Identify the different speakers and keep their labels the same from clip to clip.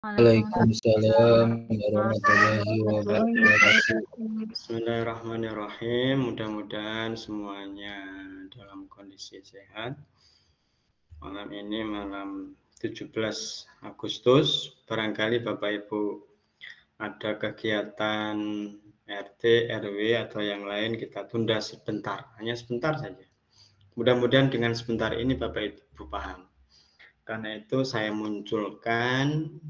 Speaker 1: Waalaikumsalam warahmatullahi wabarakatuh.
Speaker 2: Bismillahirrahmanirrahim. Mudah-mudahan semuanya dalam kondisi sehat. Malam ini malam 17 Agustus, barangkali Bapak Ibu ada kegiatan RT, RW atau yang lain, kita tunda sebentar, hanya sebentar saja. Mudah-mudahan dengan sebentar ini Bapak Ibu paham. Karena itu saya munculkan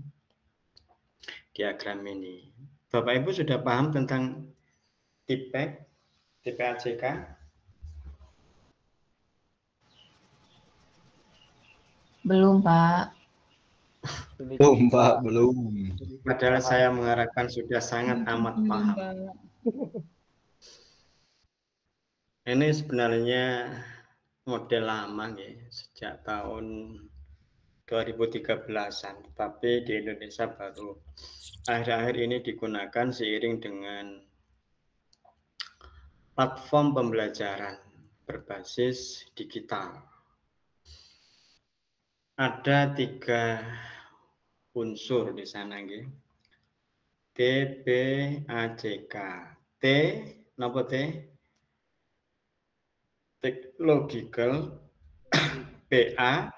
Speaker 2: diagram ini. Bapak Ibu sudah paham tentang tipe ACK?
Speaker 3: Belum, Pak.
Speaker 1: Belum, Pak, belum.
Speaker 2: Padahal saya mengharapkan sudah sangat amat paham. Ini sebenarnya model lama ya, sejak tahun 2013-an, tetapi di Indonesia baru akhir-akhir ini digunakan seiring dengan platform pembelajaran berbasis digital. Ada 3 unsur di sana nggih. T, B, A, C, K. T, napa T? Technological. PA,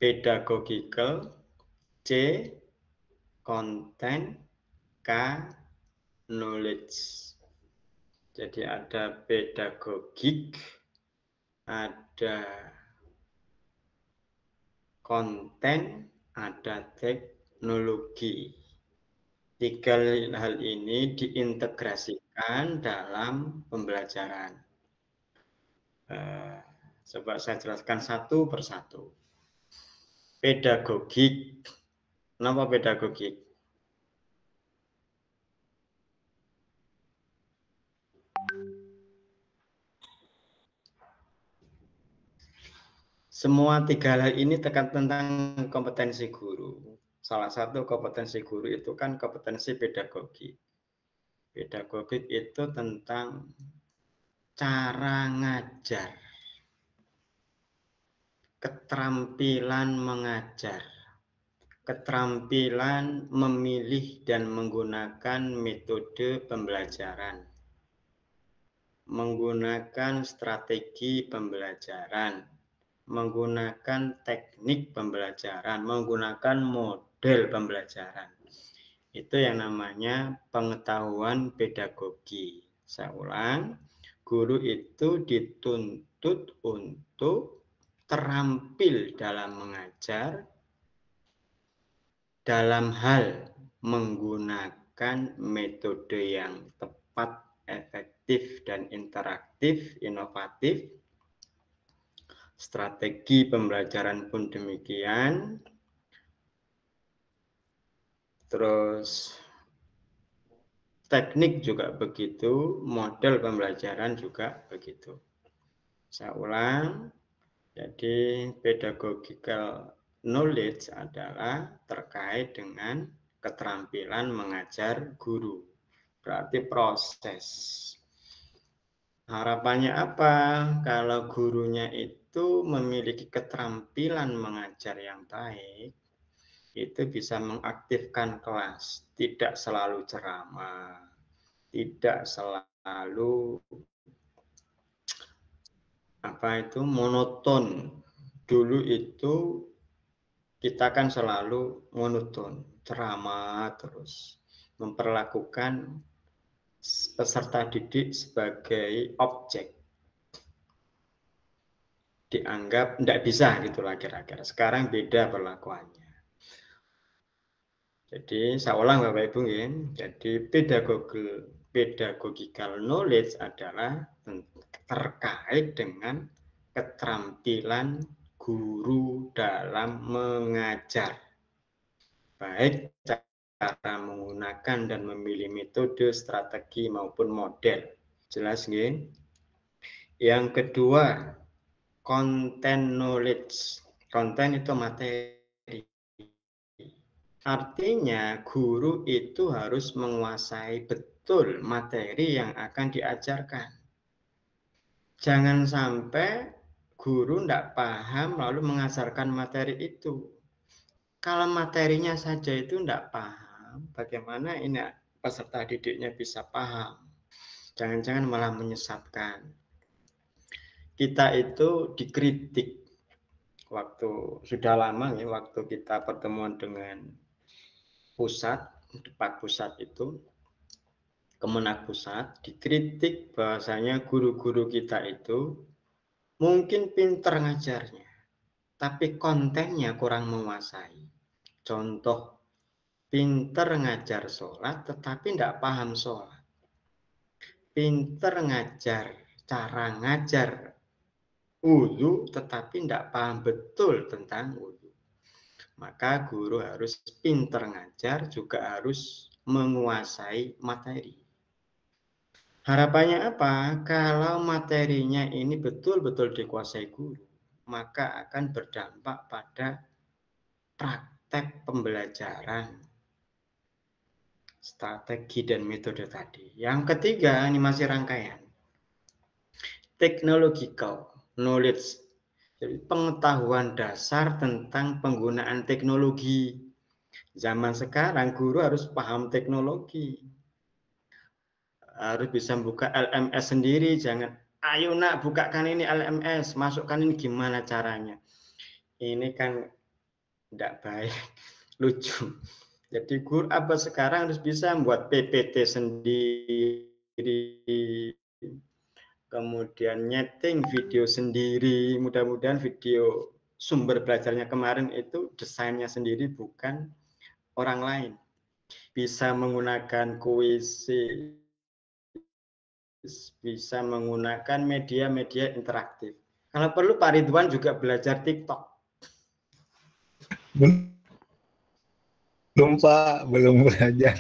Speaker 2: pedagogical. C, content. K, knowledge. Jadi ada pedagogik, ada konten, ada teknologi. 3 hal ini diintegrasikan dalam pembelajaran. Coba saya jelaskan satu persatu. Pedagogik. Kenapa pedagogik? Semua 3 hal ini tekan tentang kompetensi guru. Salah satu kompetensi guru itu kan kompetensi pedagogik. Pedagogik itu tentang cara ngajar, keterampilan mengajar, keterampilan memilih dan menggunakan metode pembelajaran, menggunakan strategi pembelajaran, menggunakan teknik pembelajaran, menggunakan model pembelajaran. Itu yang namanya pengetahuan pedagogi. Saya ulang, guru itu dituntut untuk terampil dalam mengajar, dalam hal menggunakan metode yang tepat, efektif, dan interaktif, inovatif. Strategi pembelajaran pun demikian. Terus teknik juga begitu, model pembelajaran juga begitu. Saya ulang, jadi pedagogical knowledge adalah terkait dengan keterampilan mengajar guru. Berarti proses. Harapannya apa? Kalau gurunya itu memiliki keterampilan mengajar yang baik, itu bisa mengaktifkan kelas, tidak selalu ceramah, tidak selalu monoton. Dulu itu kita kan selalu monoton, ceramah terus, memperlakukan peserta didik sebagai objek, dianggap tidak bisa gitulah kira-kira. Sekarang beda perlakuannya. Jadi saya ulang Bapak Ibu ya. Jadi pedagogical knowledge adalah terkait dengan keterampilan guru dalam mengajar, baik cara menggunakan dan memilih metode, strategi maupun model. Jelas nggih? Yang kedua, content knowledge. Konten itu materi. Artinya guru itu harus menguasai betul materi yang akan diajarkan. Jangan sampai guru tidak paham lalu mengajarkan materi itu. Kalau materinya saja itu tidak paham, bagaimana ini peserta didiknya bisa paham? Jangan-jangan malah menyesatkan. Kita itu dikritik waktu sudah lama ya, waktu kita pertemuan dengan pusat, Depak Pusat itu, Kemenak Pusat, dikritik bahwasanya guru-guru kita itu mungkin pinter ngajarnya, tapi kontennya kurang menguasai. Contoh, pinter ngajar sholat tetapi tidak paham sholat. Pinter ngajar, cara ngajar wudu tetapi tidak paham betul tentang wudu. Maka guru harus pinter ngajar, juga harus menguasai materi. Harapannya apa? Kalau materinya ini betul-betul dikuasai guru, maka akan berdampak pada praktek pembelajaran, strategi dan metode tadi. Yang ketiga, ini masih rangkaian. Technological knowledge. Jadi pengetahuan dasar tentang penggunaan teknologi. Zaman sekarang guru harus paham teknologi. Harus bisa buka LMS sendiri, jangan ayo nak bukakan ini LMS, masukkan ini gimana caranya. Ini kan tidak baik, lucu. Jadi guru apa sekarang harus bisa membuat PPT sendiri, kemudian nyeting video sendiri. Mudah-mudahan video sumber belajarnya kemarin itu desainnya sendiri, bukan orang lain. Bisa menggunakan kuis, bisa menggunakan media-media interaktif. Kalau perlu Pak Ridwan juga belajar TikTok.
Speaker 1: Belum Pak, belum belajar.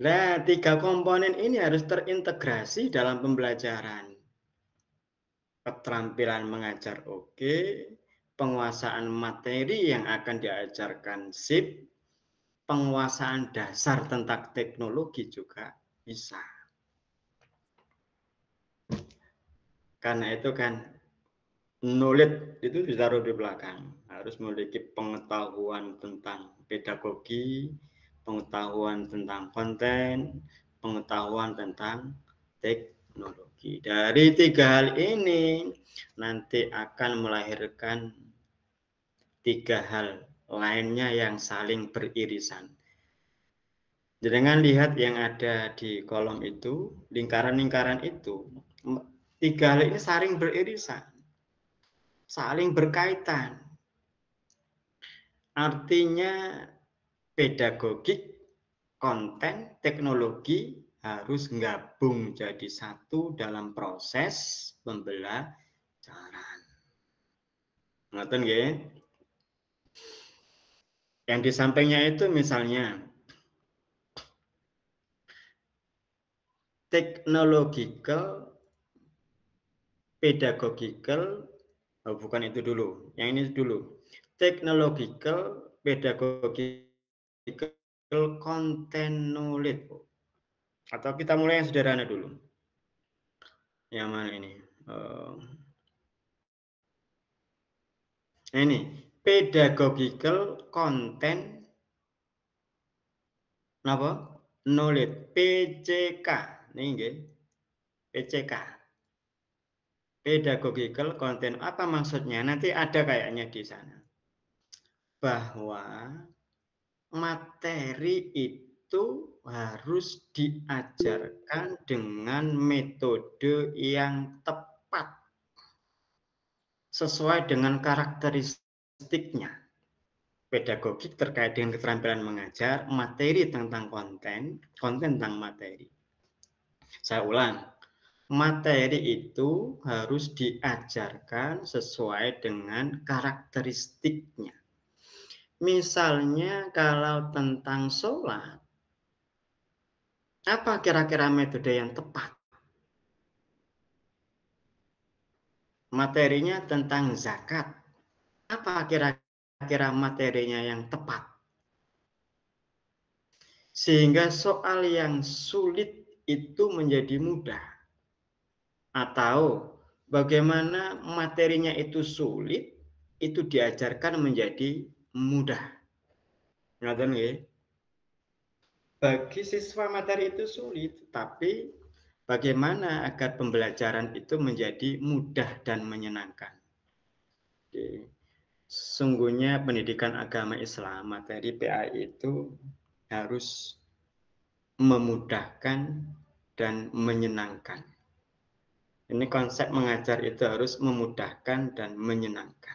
Speaker 2: Nah, 3 komponen ini harus terintegrasi dalam pembelajaran. Keterampilan mengajar oke, penguasaan materi yang akan diajarkan sip, penguasaan dasar tentang teknologi juga bisa. Karena itu kan knowledge itu ditaruh di belakang. Harus memiliki pengetahuan tentang pedagogi, pengetahuan tentang konten, pengetahuan tentang teknologi. Dari 3 hal ini nanti akan melahirkan 3 hal lainnya yang saling beririsan. Jangan lihat yang ada di kolom itu, lingkaran-lingkaran itu, 3 hal ini saling beririsan, saling berkaitan. Artinya pedagogik, konten, teknologi harus gabung jadi satu dalam proses pembelajaran. Ngoten nggih? Yang di sampingnya itu misalnya technological, pedagogical, oh, bukan itu dulu, yang ini dulu. Technological, pedagogical, content knowledge. Atau kita mulai yang sederhana dulu. Yang mana ini? Ini pedagogical content apa? Knowledge, PCK. Nih nggih. PCK. Pedagogical content, apa maksudnya? Nanti ada kayaknya di sana. Bahwa materi itu harus diajarkan dengan metode yang tepat sesuai dengan karakteristiknya. Pedagogik terkait dengan keterampilan mengajar, materi tentang konten, konten tentang materi. Saya ulang, materi itu harus diajarkan sesuai dengan karakteristiknya. Misalnya kalau tentang sholat, apa kira-kira metode yang tepat? Materinya tentang zakat, apa kira-kira materinya yang tepat? Sehingga soal yang sulit itu menjadi mudah. Atau bagaimana materinya itu sulit, itu diajarkan menjadi mudah. Ngoten nggih. Bagi siswa materi itu sulit, tapi bagaimana agar pembelajaran itu menjadi mudah dan menyenangkan. Oke. Sungguhnya pendidikan agama Islam materi PAI itu harus memudahkan dan menyenangkan. Ini konsep mengajar itu harus memudahkan dan menyenangkan.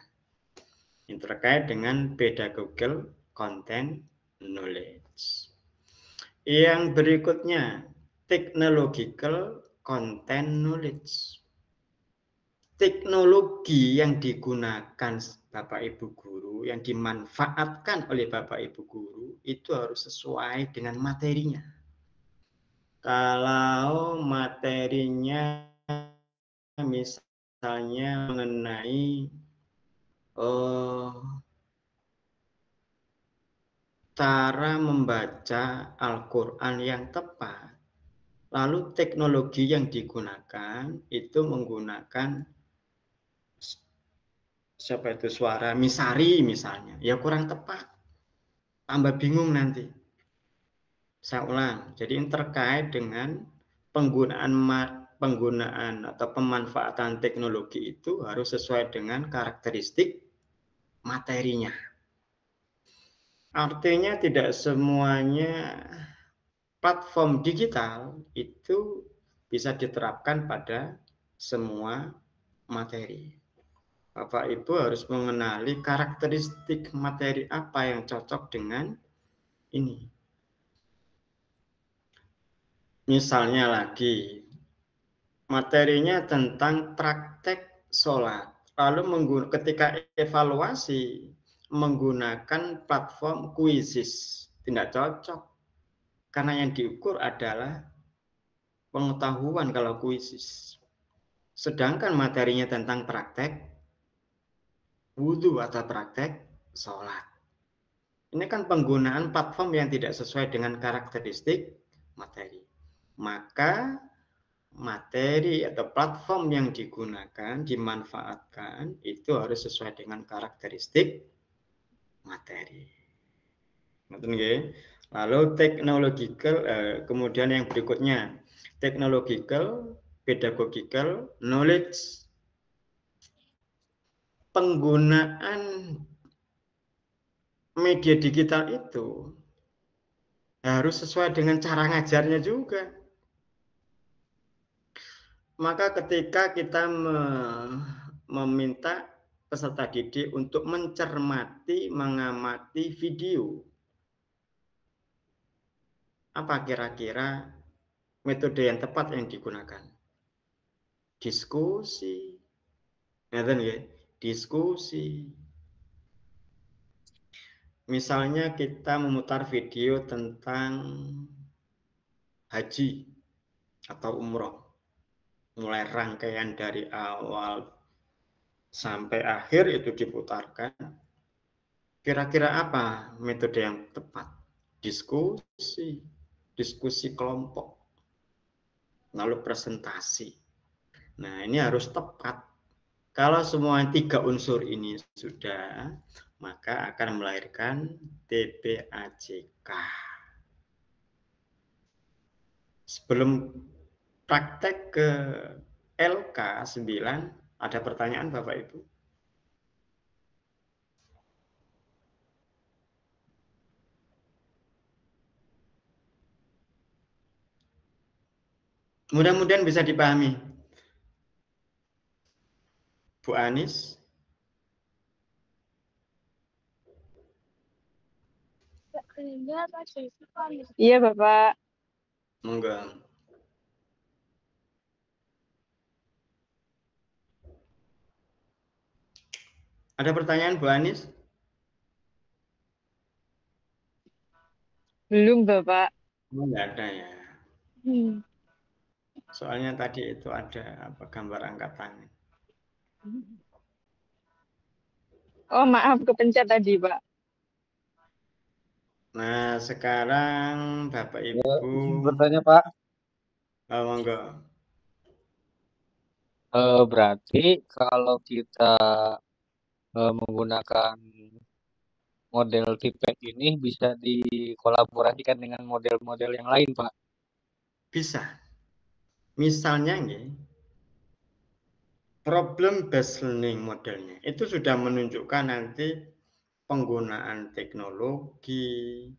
Speaker 2: Ini terkait dengan pedagogical content knowledge. Yang berikutnya, technological content knowledge. Teknologi yang digunakan Bapak Ibu Guru, yang dimanfaatkan oleh Bapak Ibu Guru, itu harus sesuai dengan materinya. Kalau materinya misalnya mengenai cara membaca Al-Quran yang tepat, lalu teknologi yang digunakan itu menggunakan suara misari misalnya, ya kurang tepat, tambah bingung nanti. Saya ulang, jadi ini terkait dengan penggunaan atau pemanfaatan teknologi itu harus sesuai dengan karakteristik materinya. Artinya tidak semuanya platform digital itu bisa diterapkan pada semua materi. Bapak Ibu harus mengenali karakteristik materi apa yang cocok dengan ini. Misalnya lagi, materinya tentang praktek sholat. Lalu ketika evaluasi menggunakan platform Quizzes, tidak cocok. Karena yang diukur adalah pengetahuan kalau Quizzes. Sedangkan materinya tentang praktek wudhu atau praktek sholat. Ini kan penggunaan platform yang tidak sesuai dengan karakteristik materi. Maka materi atau platform yang digunakan, dimanfaatkan, itu harus sesuai dengan karakteristik materi. Lalu technological, kemudian yang berikutnya, technological, pedagogical, knowledge. Penggunaan media digital itu harus sesuai dengan cara ngajarnya juga. Maka ketika kita meminta peserta didik untuk mencermati, mengamati video, apa kira-kira metode yang tepat yang digunakan? Diskusi. Diskusi. Misalnya kita memutar video tentang haji atau umroh. Mulai rangkaian dari awal sampai akhir itu diputarkan. Kira-kira apa metode yang tepat? Diskusi. Diskusi kelompok. Lalu presentasi. Nah, ini harus tepat. Kalau semua 3 unsur ini sudah, maka akan melahirkan TPAJK. Sebelum praktek ke LK 9, ada pertanyaan Bapak Ibu? Mudah-mudahan bisa dipahami. Bu Anis?
Speaker 4: Iya, Bapak.
Speaker 2: Monggo. Ada pertanyaan Bu Anis?
Speaker 4: Belum, Bapak.
Speaker 2: Enggak ada ya. Soalnya tadi itu ada gambar angkat tangan.
Speaker 4: Oh, maaf, kepencet tadi, Pak.
Speaker 2: Nah, sekarang Bapak Ibu.
Speaker 5: Izin bertanya, Pak.
Speaker 2: Monggo.
Speaker 5: Berarti kalau kita menggunakan model TPEC ini bisa dikolaborasikan dengan model-model yang lain, Pak?
Speaker 2: Bisa. Misalnya nih, problem based learning modelnya itu sudah menunjukkan nanti penggunaan teknologi,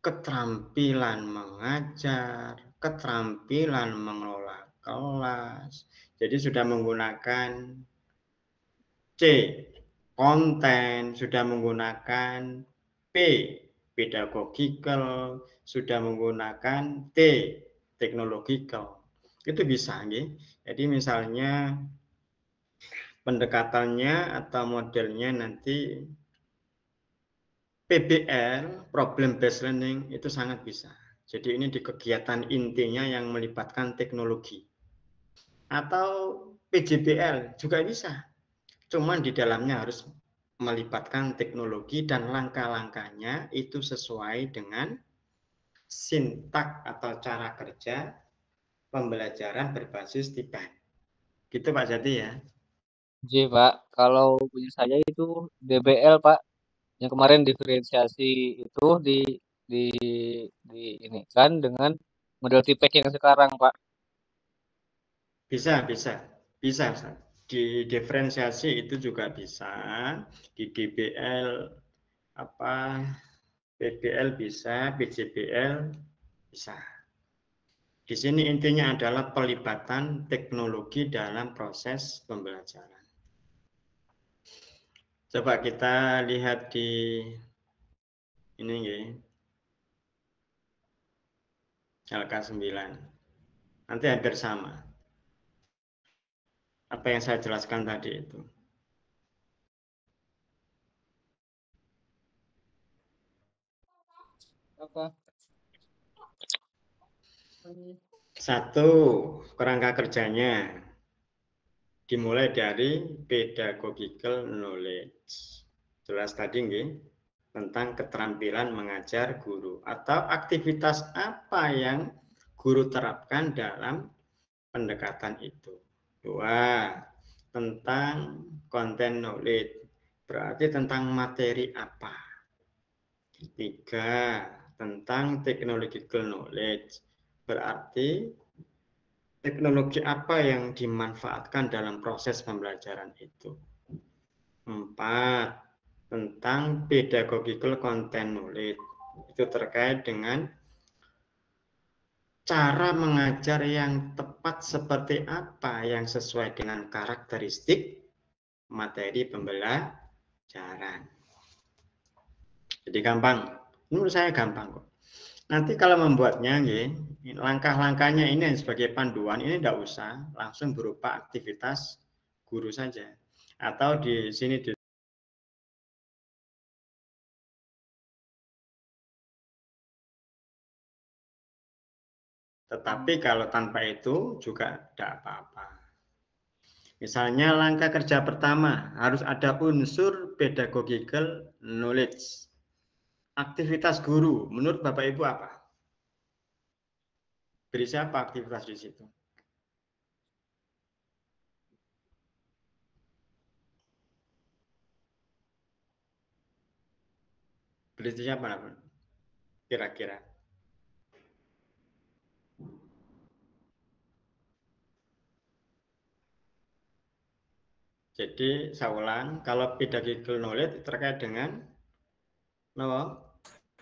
Speaker 2: keterampilan mengajar, keterampilan mengelola kelas. Jadi sudah menggunakan C, konten, sudah menggunakan P, pedagogical, sudah menggunakan T, technological. Itu bisa, nggih. Jadi misalnya pendekatannya atau modelnya nanti PBL, problem based learning, itu sangat bisa. Jadi ini di kegiatan intinya yang melibatkan teknologi. Atau PJBL juga bisa. Cuman di dalamnya harus melibatkan teknologi dan langkah-langkahnya itu sesuai dengan sintak atau cara kerja pembelajaran berbasis TPEC. Gitu Pak Jati ya.
Speaker 5: J, Pak. Kalau punya saya itu DBL, Pak. Yang kemarin diferensiasi itu di ini kan dengan model TPEC yang sekarang, Pak.
Speaker 2: Bisa. Di diferensiasi itu juga bisa, di DBL PBL bisa, PJBL bisa. Di sini intinya adalah pelibatan teknologi dalam proses pembelajaran. Coba kita lihat di ini ya. LK9. Nanti hampir sama. Apa yang saya jelaskan tadi itu.
Speaker 5: Apa?
Speaker 2: Satu, kerangka kerjanya dimulai dari pedagogical knowledge. Jelas tadi nggih, tentang keterampilan mengajar guru atau aktivitas apa yang guru terapkan dalam pendekatan itu. Dua, tentang content knowledge, berarti tentang materi apa. Tiga, tentang technological knowledge, berarti teknologi apa yang dimanfaatkan dalam proses pembelajaran itu. Empat, tentang pedagogical content knowledge, itu terkait dengan cara mengajar yang tepat seperti apa yang sesuai dengan karakteristik materi pembelajaran. Jadi gampang, menurut saya gampang kok. Nanti kalau membuatnya, langkah-langkahnya ini sebagai panduan, ini tidak usah, langsung berupa aktivitas guru saja. Atau di sini tetapi kalau tanpa itu juga tidak apa-apa. Misalnya langkah kerja pertama, harus ada unsur pedagogical knowledge. Aktivitas guru, menurut Bapak Ibu apa? Beri siapa aktivitas di situ? Beri siapa? Kira-kira. Jadi saya ulang, kalau pedagogical knowledge terkait dengan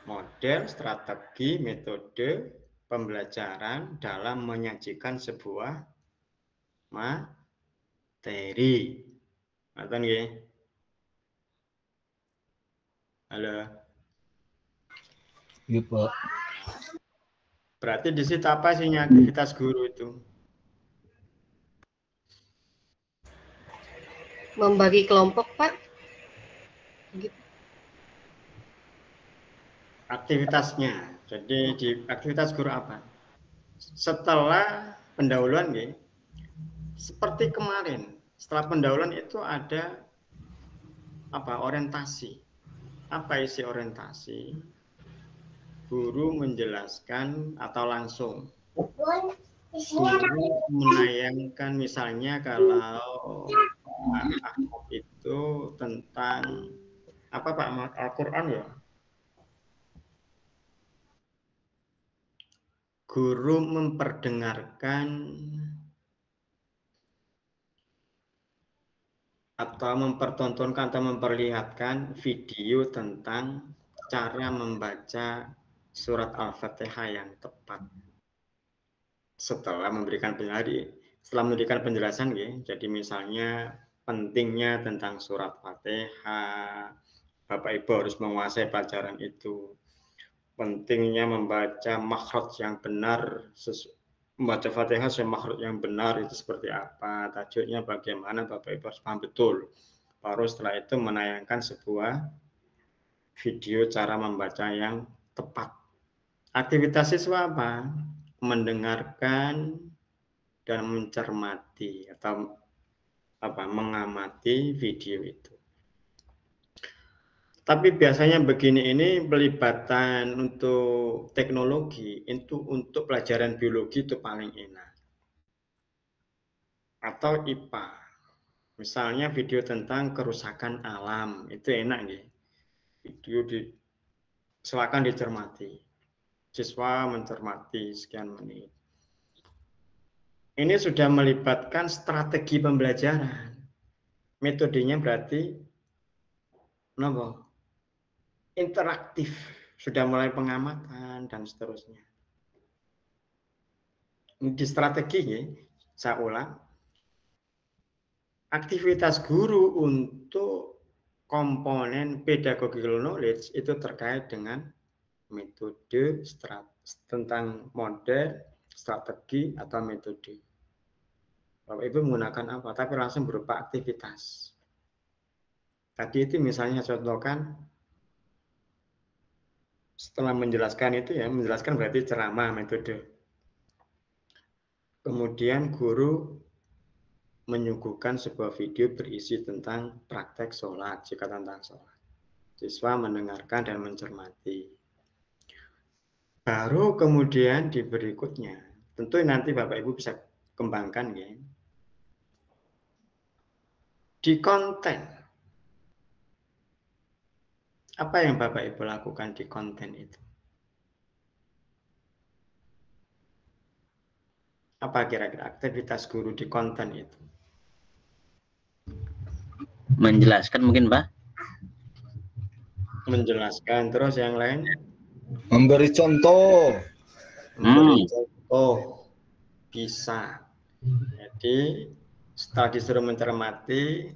Speaker 2: model, strategi, metode pembelajaran dalam menyajikan sebuah materi. Ngerti nggih? Halo.
Speaker 1: Iya, Pak.
Speaker 2: Berarti di situ apa sih aktivitas guru itu?
Speaker 6: Membagi kelompok, Pak. Gitu.
Speaker 2: Aktivitasnya. Jadi di aktivitas guru apa? Setelah pendahuluan, seperti kemarin, setelah pendahuluan itu ada orientasi. Apa isi orientasi? Guru menjelaskan atau langsung. Guru menayangkan misalnya kalau Ahmad itu tentang apa Pak? Al-Quran ya. Guru memperdengarkan atau mempertontonkan atau memperlihatkan video tentang cara membaca surat Al-Fatihah yang tepat. Setelah memberikan penjelasan ya. Jadi misalnya pentingnya tentang surat Fatihah, Bapak Ibu harus menguasai pelajaran itu. Pentingnya membaca makhraj yang benar, membaca Fatihah sesuai makhraj yang benar itu seperti apa, tajwidnya bagaimana, Bapak Ibu harus paham betul. Baru setelah itu menayangkan sebuah video cara membaca yang tepat. Aktivitas siswa apa? Mendengarkan dan mencermati atau mengamati video itu. Tapi biasanya begini, ini pelibatan untuk teknologi itu untuk pelajaran biologi itu paling enak. Atau IPA. Misalnya video tentang kerusakan alam, itu enak nih. Video silakan dicermati. Siswa mencermati sekian menit. Ini sudah melibatkan strategi pembelajaran. Metodenya berarti interaktif, sudah mulai pengamatan dan seterusnya. Di strategi ya, saya ulang. Aktivitas guru untuk komponen pedagogical knowledge itu terkait dengan metode, tentang model, strategi atau metode. Bapak Ibu menggunakan apa? Tapi langsung berupa aktivitas. Tadi itu misalnya saya contohkan, setelah menjelaskan itu ya, menjelaskan berarti ceramah metode. Kemudian guru menyuguhkan sebuah video berisi tentang praktek sholat, jika tentang sholat. Siswa mendengarkan dan mencermati. Baru kemudian di berikutnya, tentu nanti Bapak Ibu bisa kembangkan ya. Di konten, apa yang Bapak Ibu lakukan di konten itu? Apa kira-kira aktivitas guru di konten itu?
Speaker 7: Menjelaskan mungkin, Pak?
Speaker 2: Menjelaskan, terus yang lain?
Speaker 1: Memberi contoh.
Speaker 2: Memberi contoh. Bisa. Jadi setelah disuruh mencermati,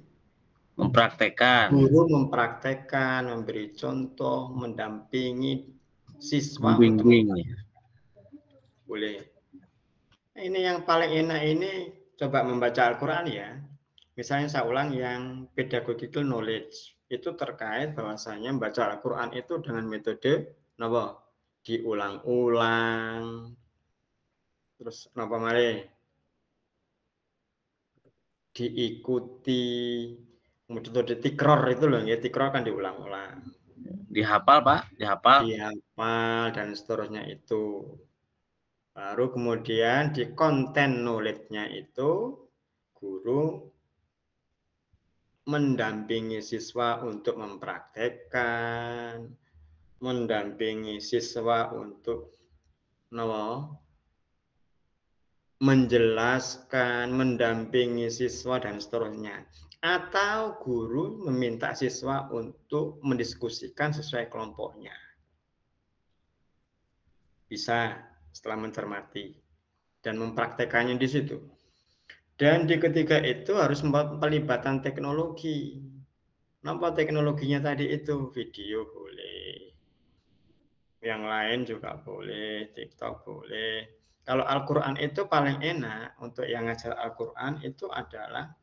Speaker 7: mempraktekkan.
Speaker 2: Guru mempraktekkan, memberi contoh, mendampingi siswa. Boleh. Ini yang paling enak ini coba membaca Al-Quran ya. Misalnya saya ulang yang pedagogical knowledge itu terkait bahwasanya membaca Al-Quran itu dengan metode diulang-ulang. Terus diikuti, metode tikror itu loh ya, tikror kan diulang-ulang.
Speaker 7: Dihafal Pak, dihafal
Speaker 2: dan seterusnya itu. Baru kemudian di konten knowledge-nya itu guru mendampingi siswa untuk mempraktekkan, mendampingi siswa untuk menjelaskan, mendampingi siswa dan seterusnya. Atau guru meminta siswa untuk mendiskusikan sesuai kelompoknya. Bisa setelah mencermati dan mempraktekannya di situ. Dan di ketiga itu harus pelibatan teknologi. Nampak teknologinya tadi itu, video boleh. Yang lain juga boleh, TikTok boleh. Kalau Al-Quran itu paling enak untuk yang ngajar Al-Quran itu adalah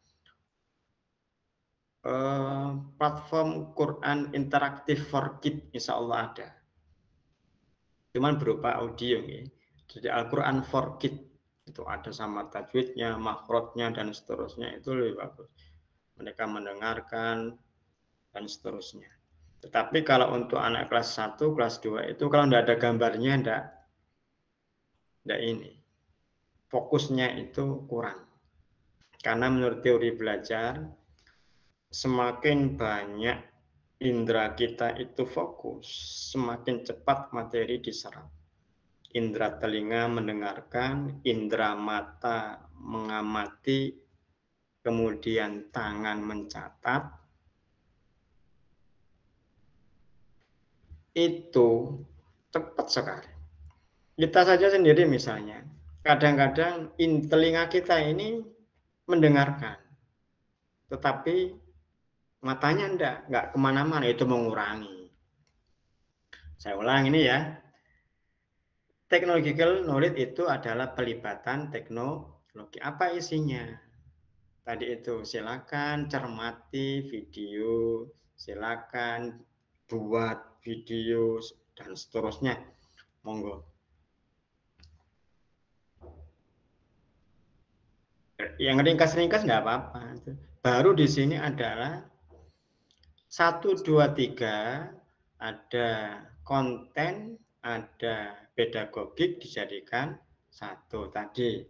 Speaker 2: platform Quran interaktif for kids, insya Allah ada. Cuman berupa audio ya. Jadi Al-Quran for kids itu ada sama tajwidnya, makhrajnya dan seterusnya, itu lebih bagus. Mereka mendengarkan dan seterusnya. Tetapi kalau untuk anak kelas 1, kelas 2 itu kalau tidak ada gambarnya, tidak ini. Fokusnya itu kurang. Karena menurut teori belajar, semakin banyak indera kita itu fokus, semakin cepat materi diserap. Indera telinga mendengarkan, indera mata mengamati, kemudian tangan mencatat. Itu cepat sekali. Kita saja sendiri misalnya, kadang-kadang telinga kita ini mendengarkan, tetapi matanya enggak kemana-mana, itu mengurangi. Saya ulang ini ya. Technological knowledge itu adalah pelibatan teknologi. Apa isinya? Tadi itu silakan cermati video, silakan buat video dan seterusnya. Monggo. Yang ringkas-ringkas nggak apa-apa. Baru di sini adalah 1, 2, 3 ada konten, ada pedagogik dijadikan satu tadi.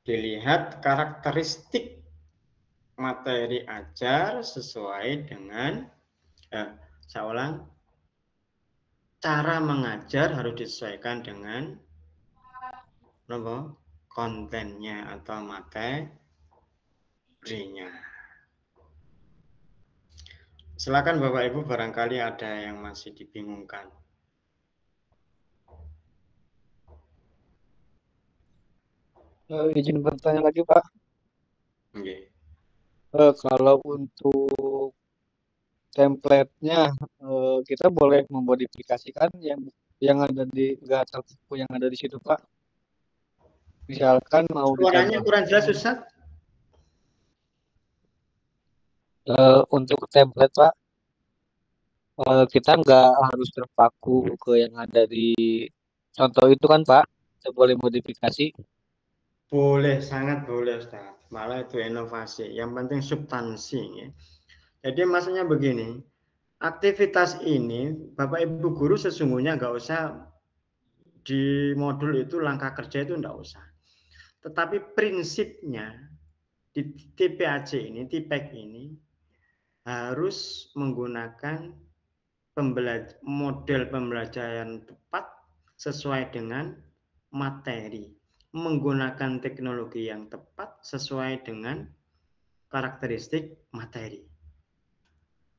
Speaker 2: Dilihat karakteristik materi ajar sesuai dengan saya ulang, cara mengajar harus disesuaikan dengan kontennya atau materinya. Silakan Bapak Ibu, barangkali ada yang masih dibingungkan.
Speaker 5: Izin bertanya lagi Pak.
Speaker 2: Okay.
Speaker 5: Kalau untuk template-nya kita boleh memodifikasikan yang ada di yang ada di situ Pak. Misalkan mau
Speaker 2: suaranya kurang jelas Ustaz.
Speaker 5: Untuk template Pak, kita nggak harus terpaku ke yang ada di contoh itu kan Pak, kita boleh modifikasi.
Speaker 2: Boleh, sangat boleh Ustaz. Malah itu inovasi. Yang penting substansi. Ya. Jadi maksudnya begini, aktivitas ini Bapak Ibu guru sesungguhnya nggak usah di modul itu langkah kerja itu nggak usah. Tetapi prinsipnya di TPAC ini, TPAC ini harus menggunakan model pembelajaran tepat sesuai dengan materi, menggunakan teknologi yang tepat sesuai dengan karakteristik materi.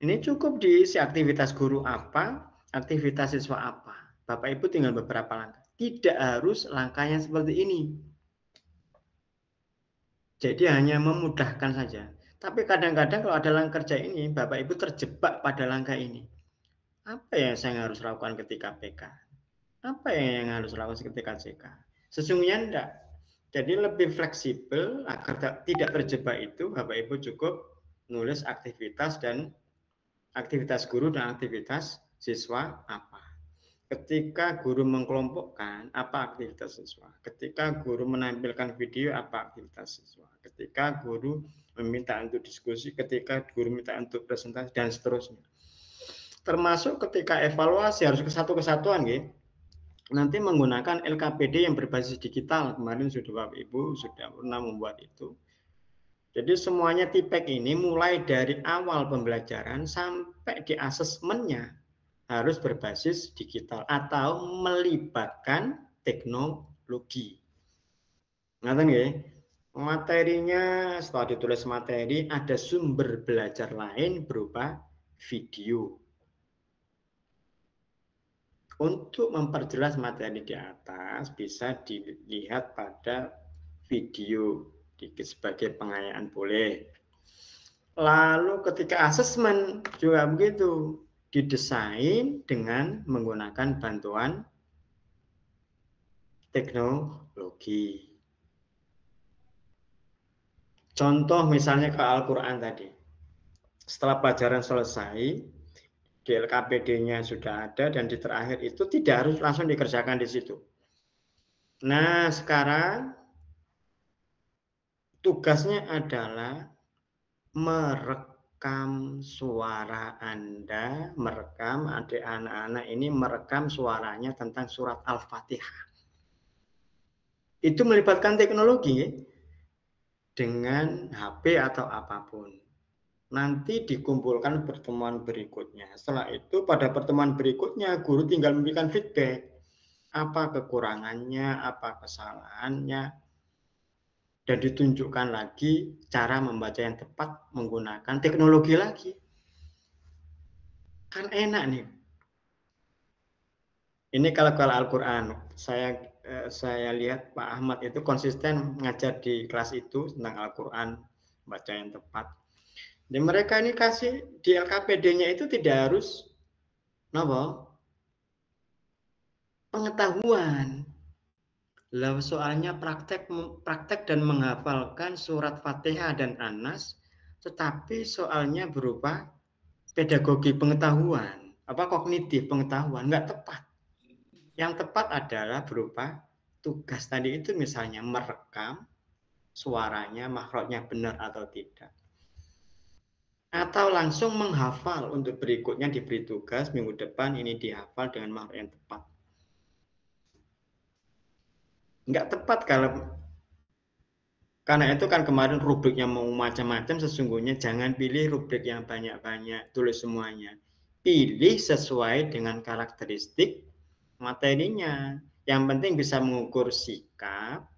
Speaker 2: Ini cukup diisi aktivitas guru apa, aktivitas siswa apa. Bapak Ibu tinggal beberapa langkah. Tidak harus langkahnya seperti ini. Jadi hanya memudahkan saja. Tapi kadang-kadang kalau ada langkah kerja ini, Bapak Ibu terjebak pada langkah ini. Apa yang saya harus lakukan ketika PK? Apa yang harus lakukan ketika CK? Sesungguhnya enggak. Jadi lebih fleksibel agar tidak terjebak itu, Bapak Ibu cukup nulis aktivitas guru dan aktivitas siswa apa. Ketika guru mengkelompokkan, apa aktivitas siswa? Ketika guru menampilkan video, apa aktivitas siswa? Ketika guru meminta untuk diskusi, ketika guru minta untuk presentasi, dan seterusnya. Termasuk ketika evaluasi harus kesatuan, gitu. Nanti menggunakan LKPD yang berbasis digital. Kemarin sudah Bapak Ibu sudah pernah membuat itu. Jadi semuanya TPAC ini mulai dari awal pembelajaran sampai di asesmennya harus berbasis digital atau melibatkan teknologi. Ngerti nggih? Materinya setelah ditulis materi ada sumber belajar lain berupa video. Untuk memperjelas materi di atas bisa dilihat pada video sebagai pengayaan boleh. Lalu ketika asesmen juga begitu. Didesain dengan menggunakan bantuan teknologi. Contoh misalnya ke Al-Quran tadi. Setelah pelajaran selesai, di LKPD-nya sudah ada dan di terakhir itu tidak harus langsung dikerjakan di situ. Nah, sekarang tugasnya adalah merekam suara Anda, merekam anak-anak ini merekam suaranya tentang surat Al-Fatihah. Itu melibatkan teknologi dengan HP atau apapun. nanti dikumpulkan pertemuan berikutnya. Setelah itu pada pertemuan berikutnya guru tinggal memberikan feedback. Apa kekurangannya, apa kesalahannya, dan ditunjukkan lagi cara membaca yang tepat menggunakan teknologi lagi. Kan enak nih. Ini kalau Al-Quran, saya lihat Pak Ahmad itu konsisten ngajar di kelas itu tentang Al-Quran, baca yang tepat. Dan mereka ini kasih di LKPD-nya itu tidak harus pengetahuan. Lalu soalnya praktek dan menghafalkan surat Fatihah dan Anas, tetapi soalnya berupa pedagogi pengetahuan, kognitif pengetahuan, nggak tepat. Yang tepat adalah berupa tugas tadi itu, misalnya merekam suaranya, makhrajnya benar atau tidak. Atau langsung menghafal, untuk berikutnya diberi tugas minggu depan ini dihafal dengan makhraj yang tepat. Nggak tepat karena itu kan kemarin rubriknya mau macam-macam, sesungguhnya jangan pilih rubrik yang banyak-banyak, tulis semuanya. Pilih sesuai dengan karakteristik materinya. Yang penting bisa mengukur sikap,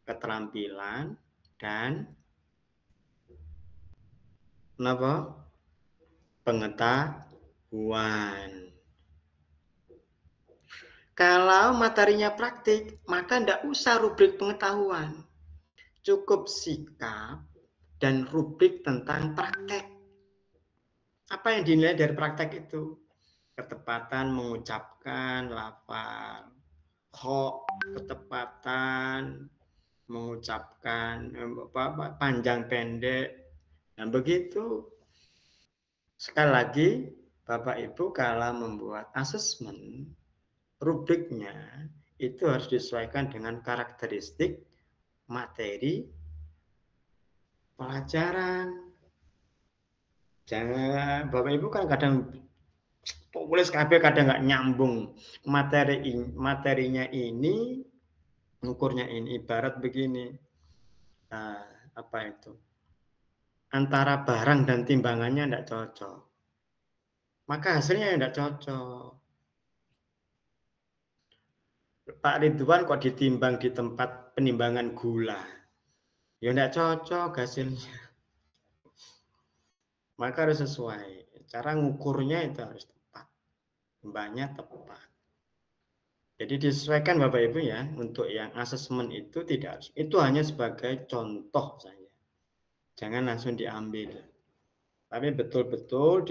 Speaker 2: keterampilan, dan pengetahuan. Kalau materinya praktik, maka tidak usah rubrik pengetahuan. Cukup sikap dan rubrik tentang praktek. Apa yang dinilai dari praktek itu? Ketepatan mengucapkan lafal, ketepatan mengucapkan panjang pendek. Nah begitu. Sekali lagi, Bapak Ibu kalau membuat asesmen, rubriknya itu harus disesuaikan dengan karakteristik materi pelajaran. Jangan, Bapak Ibu kan kadang tulis KB kadang nggak nyambung. Materinya ini, ukurnya ini, ibarat begini. Antara barang dan timbangannya tidak cocok. Maka hasilnya tidak cocok. Pak Ridwan kok ditimbang di tempat penimbangan gula, ya tidak cocok hasilnya. Maka harus sesuai, cara ngukurnya itu harus tepat, timbangnya tepat. Jadi disesuaikan Bapak Ibu ya. Untuk yang asesmen itu tidak harus, itu hanya sebagai contoh saja, jangan langsung diambil. Tapi betul-betul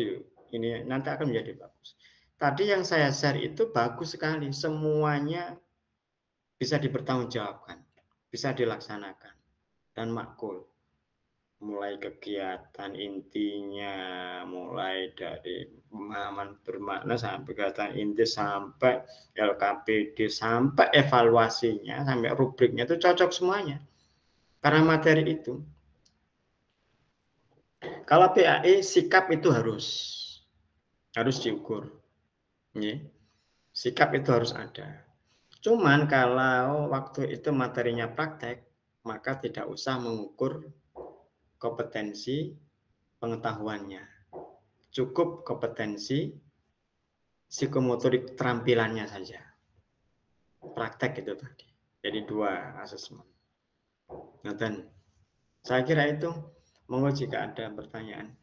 Speaker 2: ini nanti akan menjadi bagus. Tadi yang saya share itu bagus sekali, semuanya bisa dipertanggungjawabkan, bisa dilaksanakan, dan makul. Mulai kegiatan intinya, mulai dari pemahaman bermakna sampai kegiatan inti, sampai LKPD, sampai evaluasinya, sampai rubriknya itu cocok semuanya. Karena materi itu. Kalau PAI, sikap itu harus diukur. Sikap itu harus ada. Cuman kalau waktu itu materinya praktek, maka tidak usah mengukur kompetensi pengetahuannya. Cukup kompetensi psikomotorik terampilannya saja. Praktek itu tadi. Jadi 2 asesmen. Nah, dan saya kira itu. Monggo jika ada pertanyaan.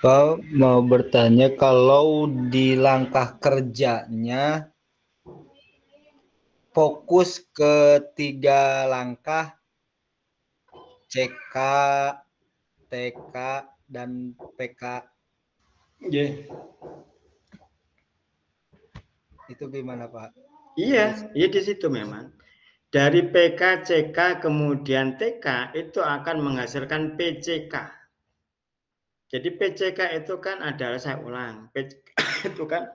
Speaker 1: Pak mau bertanya, kalau di langkah kerjanya fokus ke 3 langkah, CK, TK, dan PK. Itu gimana Pak?
Speaker 2: Iya di situ memang. Dari PK, CK, kemudian TK itu akan menghasilkan PCK. Jadi PCK itu kan adalah, saya ulang, PCK itu kan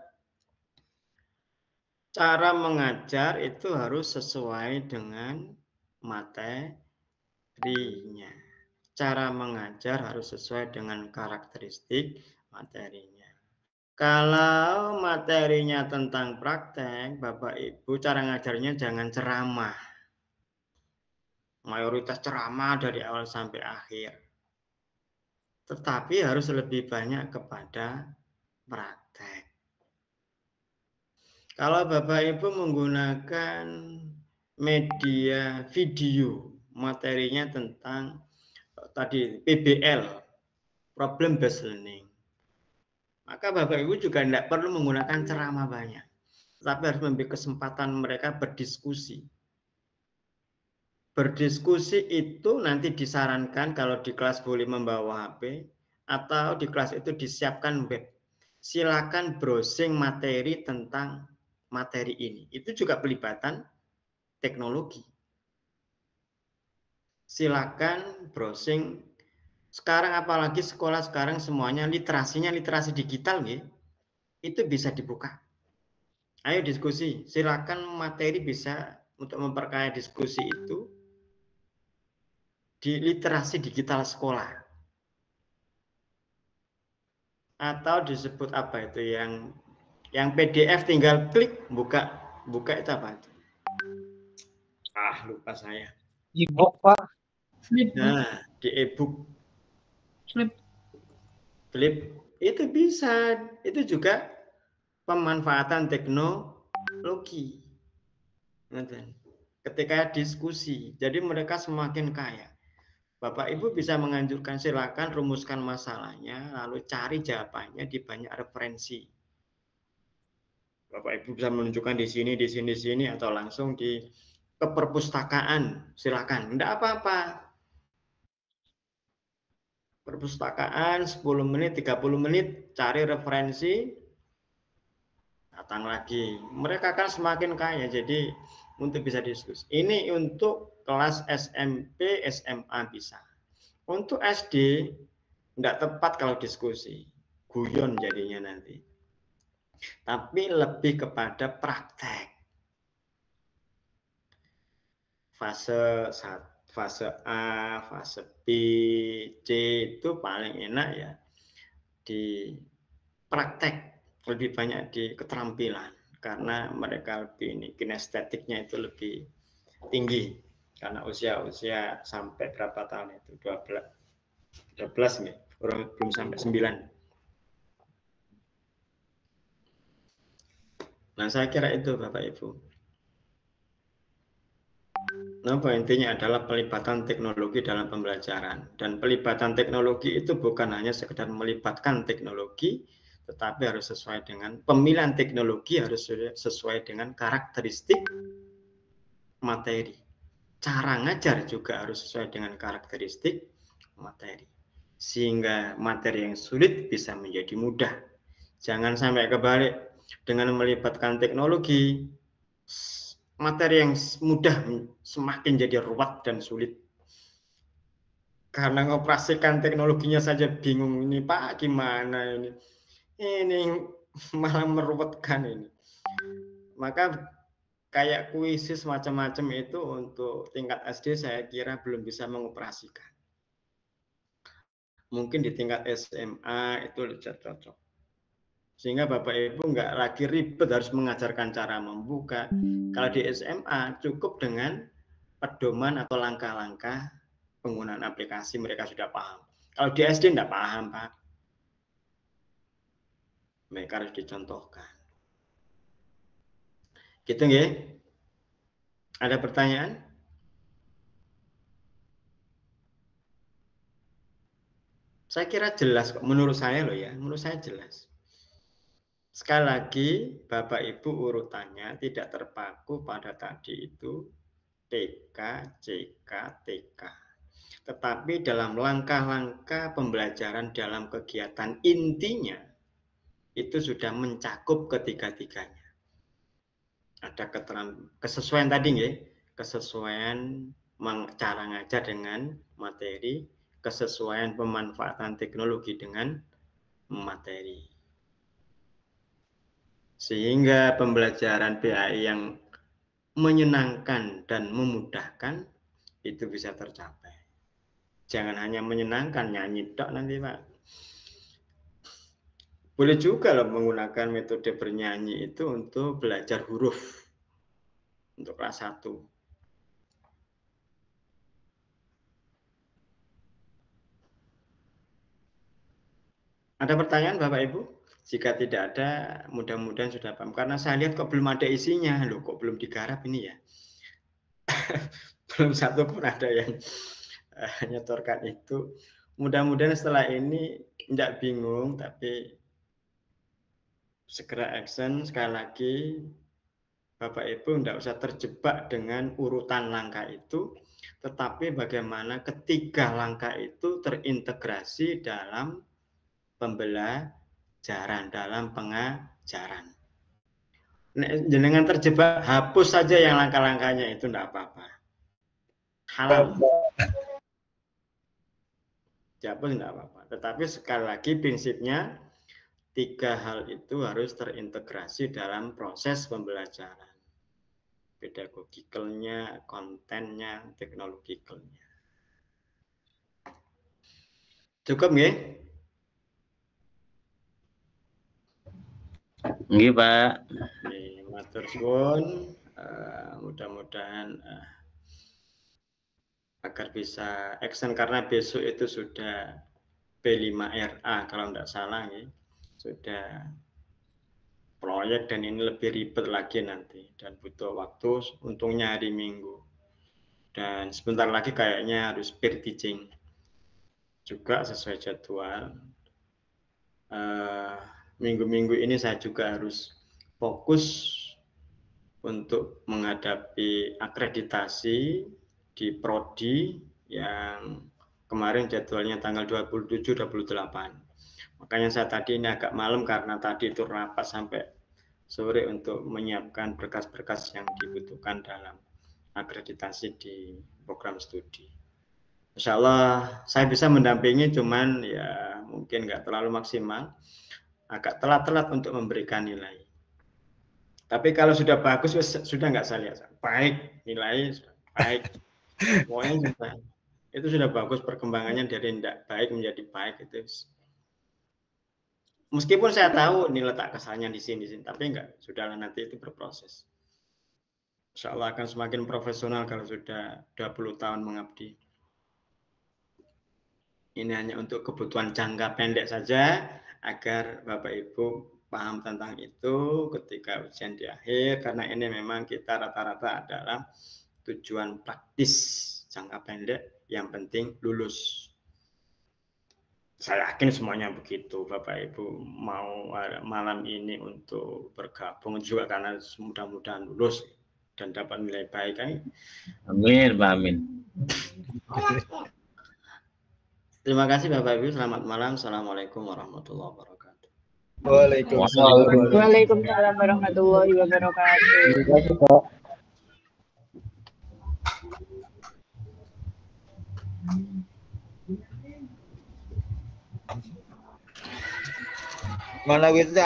Speaker 2: cara mengajar itu harus sesuai dengan materinya. Cara mengajar harus sesuai dengan karakteristik materinya. Kalau materinya tentang praktek, Bapak Ibu cara ngajarnya jangan ceramah. Mayoritas ceramah dari awal sampai akhir. Tetapi harus lebih banyak kepada praktek. Kalau Bapak Ibu menggunakan media video, materinya tentang tadi PBL, Problem Based Learning, maka Bapak Ibu juga tidak perlu menggunakan ceramah banyak, tapi harus memberi kesempatan mereka berdiskusi. Berdiskusi itu nanti disarankan kalau di kelas boleh membawa HP, atau di kelas itu disiapkan web. Silakan browsing materi tentang materi ini. Itu juga pelibatan teknologi. Silakan browsing. Sekarang apalagi sekolah sekarang semuanya literasinya literasi digital, gitu. Itu bisa dibuka. Ayo diskusi. Silakan materi bisa untuk memperkaya diskusi itu di literasi digital sekolah. Atau disebut apa itu yang PDF tinggal klik buka itu apa itu? Lupa saya.
Speaker 5: E-book, Pak.
Speaker 2: Nah, di e-book. Flip itu bisa, itu juga pemanfaatan teknologi. Ketika diskusi, jadi mereka semakin kaya. Bapak Ibu bisa menganjurkan silakan rumuskan masalahnya, lalu cari jawabannya di banyak referensi. Bapak Ibu bisa menunjukkan di sini, atau langsung di ke perpustakaan, silakan. Tidak apa-apa. Perpustakaan 10 menit, 30 menit, cari referensi, datang lagi. Mereka akan semakin kaya, jadi untuk bisa diskusi. Ini untuk kelas SMP, SMA bisa. Untuk SD, tidak tepat kalau diskusi. Guyon jadinya nanti. Tapi lebih kepada praktek. Fase 1. Fase A, fase B, C itu paling enak ya di praktek, lebih banyak di keterampilan karena mereka lebih ini kinestetiknya itu lebih tinggi karena usia sampai berapa tahun itu 12 nih, belum sampai 9. Nah, saya kira itu Bapak Ibu. Nah, intinya adalah pelibatan teknologi dalam pembelajaran. Dan pelibatan teknologi itu bukan hanya sekedar melibatkan teknologi, tetapi harus sesuai dengan pemilihan teknologi, harus sesuai dengan karakteristik materi. Cara ngajar juga harus sesuai dengan karakteristik materi. Sehingga materi yang sulit bisa menjadi mudah. Jangan sampai kebalik, dengan melibatkan teknologi, materi yang mudah semakin jadi ruwet dan sulit. Karena mengoperasikan teknologinya saja bingung, ini Pak gimana ini? Ini malah meruwetkan ini. Maka kayak kuisis macam-macam itu untuk tingkat SD saya kira belum bisa mengoperasikan. Mungkin di tingkat SMA itu cocok. Sehingga Bapak Ibu nggak lagi ribet harus mengajarkan cara membuka. Kalau di SMA cukup dengan pedoman atau langkah-langkah penggunaan aplikasi mereka sudah paham. Kalau di SD tidak paham, Pak. Mereka harus dicontohkan. Gitu nggih? Ada pertanyaan? Saya kira jelas kok, menurut saya loh ya, menurut saya jelas. Sekali lagi, Bapak Ibu urutannya tidak terpaku pada tadi itu TK, CK, TK. Tetapi dalam langkah-langkah pembelajaran dalam kegiatan intinya, itu sudah mencakup ketiga-tiganya. Ada kesesuaian tadi, ya, kesesuaian cara ngajar dengan materi, kesesuaian pemanfaatan teknologi dengan materi. Sehingga pembelajaran PAI yang menyenangkan dan memudahkan itu bisa tercapai. Jangan hanya menyenangkan, nyanyi tok nanti Pak. Boleh juga loh menggunakan metode bernyanyi itu untuk belajar huruf untuk kelas 1. Ada pertanyaan Bapak Ibu? Jika tidak ada, mudah-mudahan sudah paham. Karena saya lihat kok belum ada isinya. Loh, kok belum digarap ini ya? Belum satu pun ada yang nyetorkan itu. Mudah-mudahan setelah ini tidak bingung, tapi segera action. Sekali lagi, Bapak Ibu tidak usah terjebak dengan urutan langkah itu, tetapi bagaimana ketiga langkah itu terintegrasi dalam pembelajaran, dalam pengajaran. Jangan terjebak, hapus saja yang langkah-langkahnya itu tidak apa-apa. Halal. Dihapus tidak apa-apa. Tetapi sekali lagi prinsipnya, 3 hal itu harus terintegrasi dalam proses pembelajaran. Pedagogikalnya, kontennya, teknologikalnya. Cukup nggih?
Speaker 7: Nggih, Pak.
Speaker 2: Matur suwun. Mudah-mudahan agar bisa action, karena besok itu sudah P5RA kalau tidak salah ya. Sudah proyek dan ini lebih ribet lagi nanti dan butuh waktu, untungnya hari Minggu. Dan sebentar lagi kayaknya harus peer teaching juga sesuai jadwal. Minggu-minggu ini saya juga harus fokus untuk menghadapi akreditasi di Prodi yang kemarin jadwalnya tanggal 27-28. Makanya saya tadi ini agak malam karena tadi itu rapat sampai sore untuk menyiapkan berkas-berkas yang dibutuhkan dalam akreditasi di program studi. Insya Allah saya bisa mendampingi, cuman ya mungkin nggak terlalu maksimal, agak telat-telat untuk memberikan nilai. Tapi kalau sudah bagus, sudah nggak saya lihat. Baik, nilai baik. Pokoknya itu sudah bagus perkembangannya dari tidak baik menjadi baik itu. Meskipun saya tahu ini letak kesalnya di sini, tapi enggak, sudahlah nanti itu berproses. Insya Allah akan semakin profesional kalau sudah 20 tahun mengabdi. Ini hanya untuk kebutuhan jangka pendek saja, agar Bapak Ibu paham tentang itu ketika ujian di akhir, karena ini memang kita rata-rata adalah tujuan praktis jangka pendek, yang penting lulus. Saya yakin semuanya begitu, Bapak Ibu mau malam ini untuk bergabung juga karena mudah-mudahan lulus dan dapat nilai baik kan?
Speaker 7: Amin, Pak, amin.
Speaker 2: Terima kasih Bapak Ibu, selamat malam. Assalamualaikum warahmatullahi wabarakatuh.
Speaker 1: Waalaikumsalam.
Speaker 4: Waalaikumsalam warahmatullahi wabarakatuh.
Speaker 5: Terima kasih, Pak.
Speaker 1: Mana gitu